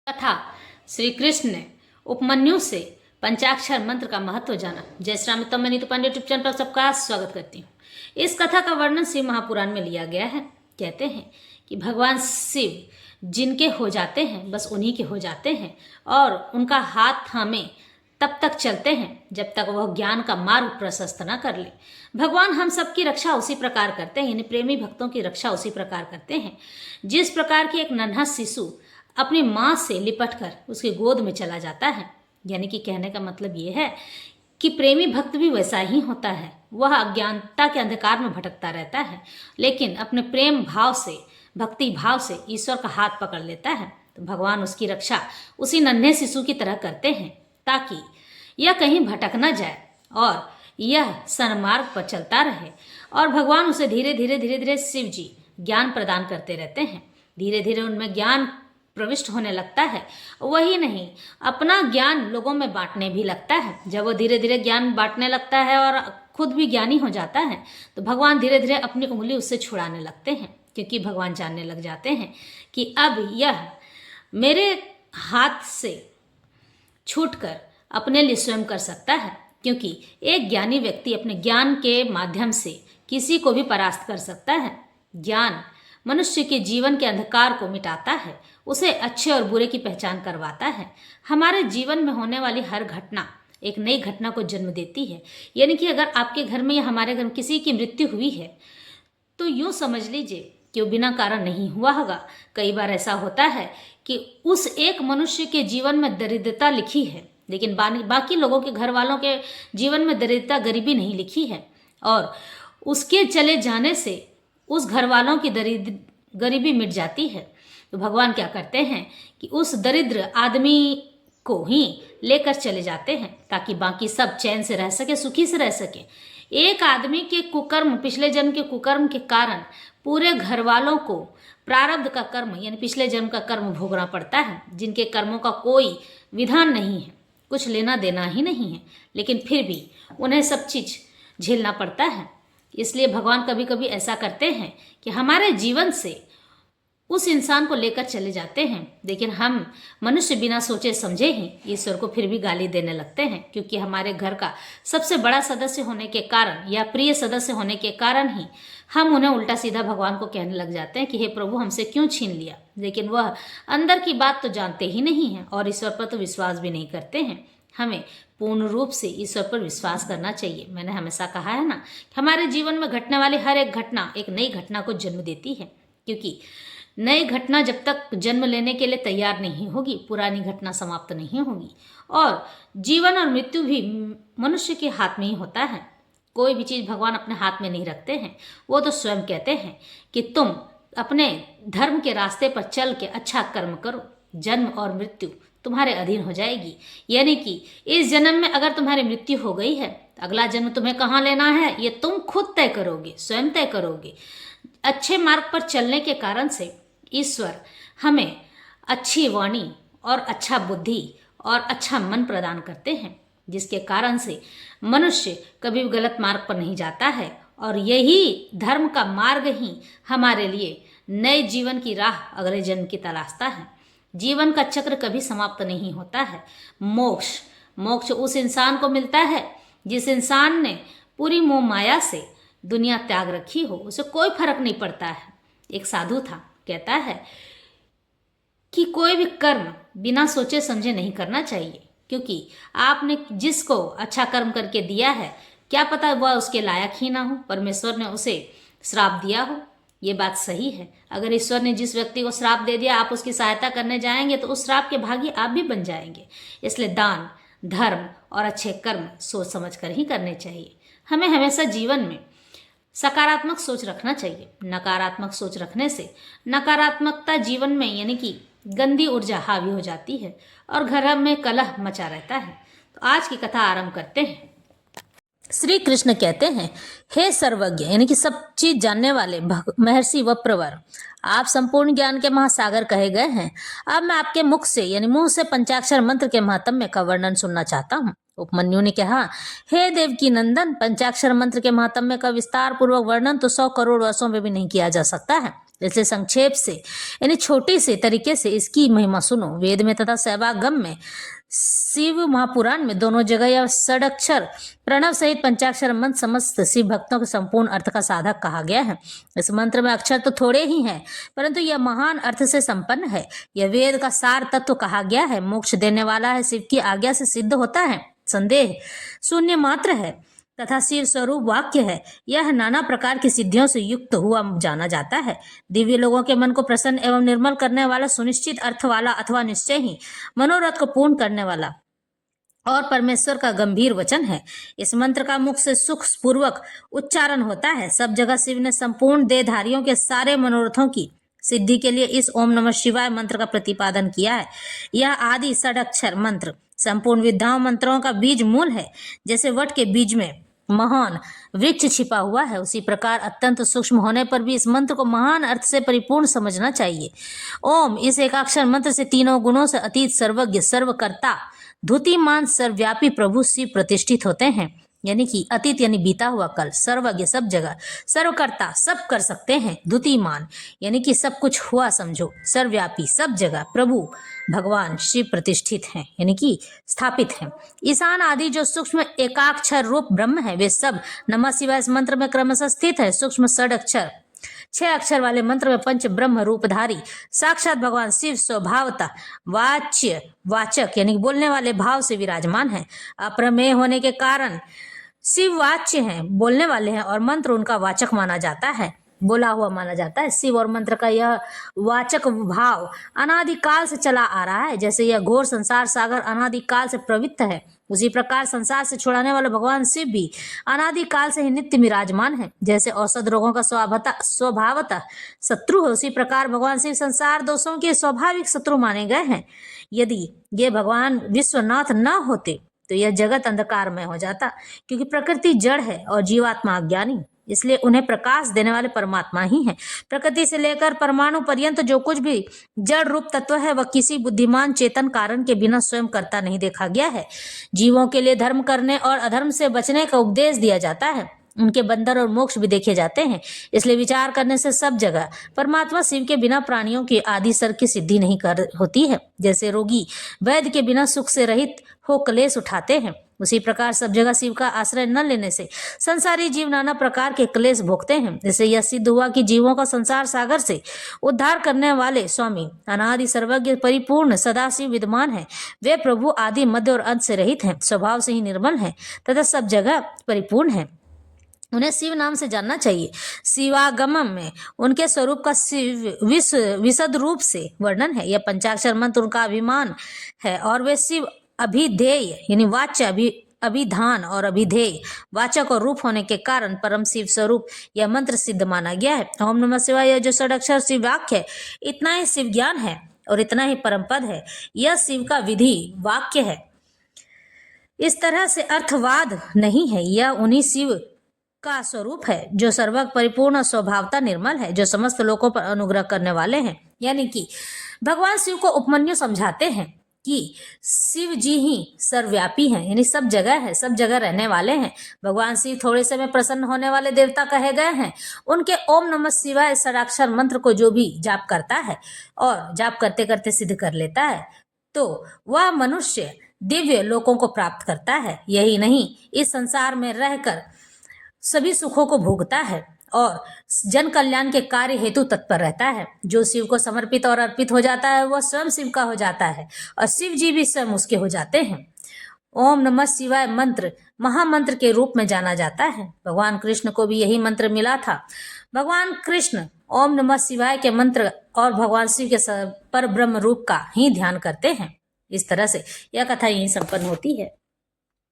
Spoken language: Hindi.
तथा श्री कृष्ण ने उपमन्यु से पंचाक्षर मंत्र का महत्व जाना। जय श्री राम। तो मैं नीतू पांडे यूट्यूब चैनल पर सबका स्वागत करती हूँ। इस कथा का वर्णन शिव महापुराण में लिया गया है। कहते हैं कि भगवान शिव जिनके हो जाते हैं बस उन्हीं के हो जाते हैं और उनका हाथ थामे तब तक चलते हैं जब तक वह ज्ञान का मार्ग प्रशस्त न कर ले। भगवान हम सबकी रक्षा उसी प्रकार करते हैं, यानी प्रेमी भक्तों की रक्षा उसी प्रकार करते हैं जिस प्रकार की एक नन्हा शिशु अपनी माँ से लिपटकर उसकी गोद में चला जाता है। यानी कि कहने का मतलब ये है कि प्रेमी भक्त भी वैसा ही होता है। वह अज्ञानता के अंधकार में भटकता रहता है, लेकिन अपने प्रेम भाव से, भक्ति भाव से ईश्वर का हाथ पकड़ लेता है। तो भगवान उसकी रक्षा उसी नन्हे शिशु की तरह करते हैं ताकि यह कहीं भटक न जाए और यह सन्मार्ग पर चलता रहे। और भगवान उसे धीरे धीरे शिव जी ज्ञान प्रदान करते रहते हैं। धीरे धीरे उनमें ज्ञान प्रविष्ट होने लगता है। वही नहीं, अपना ज्ञान लोगों में बांटने भी लगता है। जब वो धीरे धीरे ज्ञान बांटने लगता है और खुद भी ज्ञानी हो जाता है तो भगवान धीरे धीरे अपनी उंगली उससे छुड़ाने लगते हैं, क्योंकि भगवान जानने लग जाते हैं कि अब यह मेरे हाथ से छूटकर अपने लिए स्वयं कर सकता है। क्योंकि एक ज्ञानी व्यक्ति अपने ज्ञान के माध्यम से किसी को भी परास्त कर सकता है। ज्ञान मनुष्य के जीवन के अंधकार को मिटाता है, उसे अच्छे और बुरे की पहचान करवाता है। हमारे जीवन में होने वाली हर घटना एक नई घटना को जन्म देती है। यानी कि अगर आपके घर में या हमारे घर में किसी की मृत्यु हुई है तो यूँ समझ लीजिए कि वो बिना कारण नहीं हुआ होगा। कई बार ऐसा होता है कि उस एक मनुष्य के जीवन में दरिद्रता लिखी है, लेकिन बाकी लोगों के घर वालों के जीवन में दरिद्रता, गरीबी नहीं लिखी है, और उसके चले जाने से उस घर वालों की गरीबी मिट जाती है। तो भगवान क्या करते हैं कि उस दरिद्र आदमी को ही लेकर चले जाते हैं ताकि बाकी सब चैन से रह सके, सुखी से रह सके। एक आदमी के कुकर्म, पिछले जन्म के कुकर्म के कारण पूरे घर वालों को प्रारब्ध का कर्म यानी पिछले जन्म का कर्म भोगना पड़ता है, जिनके कर्मों का कोई विधान नहीं है, कुछ लेना देना ही नहीं है, लेकिन फिर भी उन्हें सब चीज झेलना पड़ता है। इसलिए भगवान कभी कभी ऐसा करते हैं कि हमारे जीवन से उस इंसान को लेकर चले जाते हैं, लेकिन हम मनुष्य बिना सोचे समझे ही ईश्वर को फिर भी गाली देने लगते हैं, क्योंकि हमारे घर का सबसे बड़ा सदस्य होने के कारण या प्रिय सदस्य होने के कारण ही हम उन्हें उल्टा सीधा भगवान को कहने लग जाते हैं कि हे प्रभु हमसे क्यों छीन लिया। लेकिन वह अंदर की बात तो जानते ही नहीं हैं और ईश्वर पर तो विश्वास भी नहीं करते हैं। हमें पूर्ण रूप से ईश्वर पर विश्वास करना चाहिए। मैंने हमेशा कहा है ना कि हमारे जीवन में घटने वाली हर एक घटना एक नई घटना को जन्म देती है, क्योंकि नई घटना जब तक जन्म लेने के लिए तैयार नहीं होगी पुरानी घटना समाप्त नहीं होगी। और जीवन और मृत्यु भी मनुष्य के हाथ में ही होता है। कोई भी चीज़ भगवान अपने हाथ में नहीं रखते हैं। वो तो स्वयं कहते हैं कि तुम अपने धर्म के रास्ते पर चल के अच्छा कर्म करो, जन्म और मृत्यु तुम्हारे अधीन हो जाएगी। यानी कि इस जन्म में अगर तुम्हारी मृत्यु हो गई है तो अगला जन्म तुम्हें कहाँ लेना है ये तुम खुद तय करोगे, स्वयं तय करोगे। अच्छे मार्ग पर चलने के कारण से ईश्वर हमें अच्छी वाणी और अच्छा बुद्धि और अच्छा मन प्रदान करते हैं, जिसके कारण से मनुष्य कभी भी गलत मार्ग पर नहीं जाता है। और यही धर्म का मार्ग ही हमारे लिए नए जीवन की राह अगले जन्म की तलाशता है। जीवन का चक्र कभी समाप्त नहीं होता है। मोक्ष उस इंसान को मिलता है जिस इंसान ने पूरी मोह माया से दुनिया त्याग रखी हो, उसे कोई फर्क नहीं पड़ता है। एक साधु था, कहता है कि कोई भी कर्म बिना सोचे समझे नहीं करना चाहिए, क्योंकि आपने जिसको अच्छा कर्म करके दिया है क्या पता वह उसके लायक ही ना हो, परमेश्वर ने उसे श्राप दिया हो। ये बात सही है। अगर ईश्वर ने जिस व्यक्ति को श्राप दे दिया आप उसकी सहायता करने जाएंगे तो उस श्राप के भागी आप भी बन जाएंगे। इसलिए दान, धर्म और अच्छे कर्म सोच समझ कर ही करने चाहिए। हमें हमेशा जीवन में सकारात्मक सोच रखना चाहिए। नकारात्मक सोच रखने से नकारात्मकता जीवन में यानी कि गंदी ऊर्जा हावी हो जाती है और घर में कलह मचा रहता है। तो आज की कथा आरंभ करते हैं। श्री कृष्ण कहते हैं, हे सर्वज्ञ यानी कि सब चीज जानने वाले महर्षि वप्रवर, आप संपूर्ण ज्ञान के महासागर कहे गए हैं। अब मैं आपके मुख से यानी मुंह से पंचाक्षर मंत्र के महात्म्य का वर्णन सुनना चाहता हूँ। उपमन्यु ने कहा, हे देवकी नंदन, पंचाक्षर मंत्र के महात्म्य का विस्तार पूर्वक वर्णन तो 100 करोड़ वर्षों में भी नहीं किया जा सकता है। इसलिए संक्षेप से यानी छोटे से तरीके से इसकी महिमा सुनो। वेद में तथा शैवागम में, शिव महापुराण में दोनों जगह यह षडक्षर प्रणव सहित पंचाक्षर मंत्र समस्त शिव भक्तों के संपूर्ण अर्थ का साधक कहा गया है। इस मंत्र में अक्षर तो थोड़े ही हैं, परंतु यह महान अर्थ से संपन्न है। यह वेद का सार तत्व कहा गया है, मोक्ष देने वाला है, शिव की आज्ञा से सिद्ध होता है, संदेह शून्य मात्र है तथा शिव स्वरूप वाक्य है। यह नाना प्रकार की सिद्धियों से युक्त हुआ जाना जाता है। दिव्य लोगों के मन को प्रसन्न एवं निर्मल करने वाला, सुनिश्चित अर्थ वाला अथवा निश्चय ही मनोरथ को पूर्ण करने वाला और परमेश्वर का गंभीर वचन है। इस मंत्र का मुख से सुख पूर्वक उच्चारण होता है। सब जगह शिव ने संपूर्ण देहधारियों के सारे मनोरथों की सिद्धि के लिए इस ओम नमः शिवाय मंत्र का प्रतिपादन किया है। यह आदि षडक्षर मंत्र संपूर्ण विद्याओं मंत्रों का बीज मूल है। जैसे वट के बीज में महान वृक्ष छिपा हुआ है, उसी प्रकार अत्यंत सूक्ष्म होने पर भी इस मंत्र को महान अर्थ से परिपूर्ण समझना चाहिए। ओम इस एकाक्षर मंत्र से तीनों गुणों से अतीत, सर्वज्ञ, सर्वकर्ता, धुतिमान, सर्वव्यापी प्रभु शिव प्रतिष्ठित होते हैं। यानी कि अतीत यानी बीता हुआ कल, सर्वज्ञ सब जगह, सर्वकर्ता सब कर सकते हैं, द्वितीयमान यानी कि सब कुछ हुआ समझो, सर्वव्यापी सब जगह, प्रभु भगवान शिव प्रतिष्ठित हैं यानी कि स्थापित हैं। ईशान आदि जो सूक्ष्म एकाक्षर रूप ब्रह्म है, वे सब नमः शिवाय इस मंत्र में क्रमशः स्थित है। सूक्ष्म षडक्षर 6 अक्षर वाले मंत्र में पंच ब्रह्म रूपधारी साक्षात भगवान शिव स्वभावतः वाच्य, वाचक यानी बोलने वाले भाव से विराजमान है। अप्रमेय होने के कारण शिव वाच्य हैं, बोलने वाले हैं, और मंत्र उनका वाचक माना जाता है, बोला हुआ माना जाता है। शिव और मंत्र का यह वाचक भाव अनादिकाल से चला आ रहा है। जैसे यह घोर संसार सागर अनादिकाल से प्रवृत्त है, उसी प्रकार संसार से छुड़ाने वाले भगवान शिव भी अनादिकाल से ही नित्य विराजमान है। जैसे औषध रोगों का स्वभावतः शत्रु है, उसी प्रकार भगवान शिव संसार दोषों के स्वाभाविक शत्रु माने गए हैं। यदि ये भगवान विश्वनाथ न होते तो यह जगत अंधकारमय हो जाता, क्योंकि प्रकृति जड़ है और जीवात्मा अज्ञानी, इसलिए उन्हें प्रकाश देने वाले परमात्मा ही हैं। प्रकृति से लेकर परमाणु पर्यंत जो कुछ भी जड़ रूप तत्व है, वह किसी बुद्धिमान चेतन कारण के बिना स्वयं करता नहीं देखा गया है। जीवों के लिए धर्म करने और अधर्म से बचने का उपदेश दिया जाता है, उनके बंधन और मोक्ष भी देखे जाते हैं। इसलिए विचार करने से सब जगह परमात्मा शिव के बिना प्राणियों की आदि सर की सिद्धि नहीं कर होती है। जैसे रोगी वैद्य के बिना सुख से रहित हो क्लेश उठाते हैं, उसी प्रकार सब जगह शिव का आश्रय न लेने से संसारी जीव नाना प्रकार के क्लेश भोगते हैं। जैसे यह सिद्ध हुआ कि जीवों का संसार सागर से उद्धार करने वाले स्वामी अनादि सर्वज्ञ परिपूर्ण सदाशिव विद्यमान है। वे प्रभु आदि मध्य और अंत से रहित हैं, स्वभाव से ही निर्मल हैं तथा सब जगह परिपूर्ण है। उन्हें शिव नाम से जानना चाहिए। शिवागमम में उनके स्वरूप का विशद रूप से वर्णन है। यह पंचाक्षर मंत्र उनका अभिमान है और वे शिव अभिधेय यानी वाच्य, अभिधान और अभिधेय वाचक और रूप होने के कारण परम शिव स्वरूप यह मंत्र सिद्ध माना गया है। ओम नमः शिवाय यह जो षडक्षर शिव वाक्य है, इतना ही शिव ज्ञान है और इतना ही परम पद है। यह शिव का विधि वाक्य है। इस तरह से अर्थवाद नहीं है, यह उन्हीं शिव का स्वरूप है जो सर्वज्ञ परिपूर्ण स्वभावता निर्मल है, जो समस्त लोगों पर अनुग्रह करने वाले हैं। यानी कि भगवान शिव को उपमन्यु समझाते हैं कि शिव जी ही सर्वव्यापी हैं, यानी सब जगह है, सब जगह रहने वाले हैं। भगवान शिव थोड़े से में प्रसन्न होने वाले देवता कहे गए हैं। उनके ओम नमः शिवाय षडाक्षर मंत्र को जो भी जाप करता है और जाप करते करते सिद्ध कर लेता है, तो वह मनुष्य दिव्य लोकों को प्राप्त करता है। यही नहीं, इस संसार में रहकर सभी सुखों को भोगता है और जन कल्याण के कार्य हेतु तत्पर रहता है। जो शिव को समर्पित और अर्पित हो जाता है, वह स्वयं शिव का हो जाता है और शिव जी भी स्वयं उसके हो जाते हैं। ओम नमः शिवाय मंत्र महामंत्र के रूप में जाना जाता है। भगवान कृष्ण को भी यही मंत्र मिला था। भगवान कृष्ण ओम नमः शिवाय के मंत्र और भगवान शिव के पर ब्रह्म रूप का ही ध्यान करते हैं। इस तरह से यह कथा यहीं संपन्न होती है।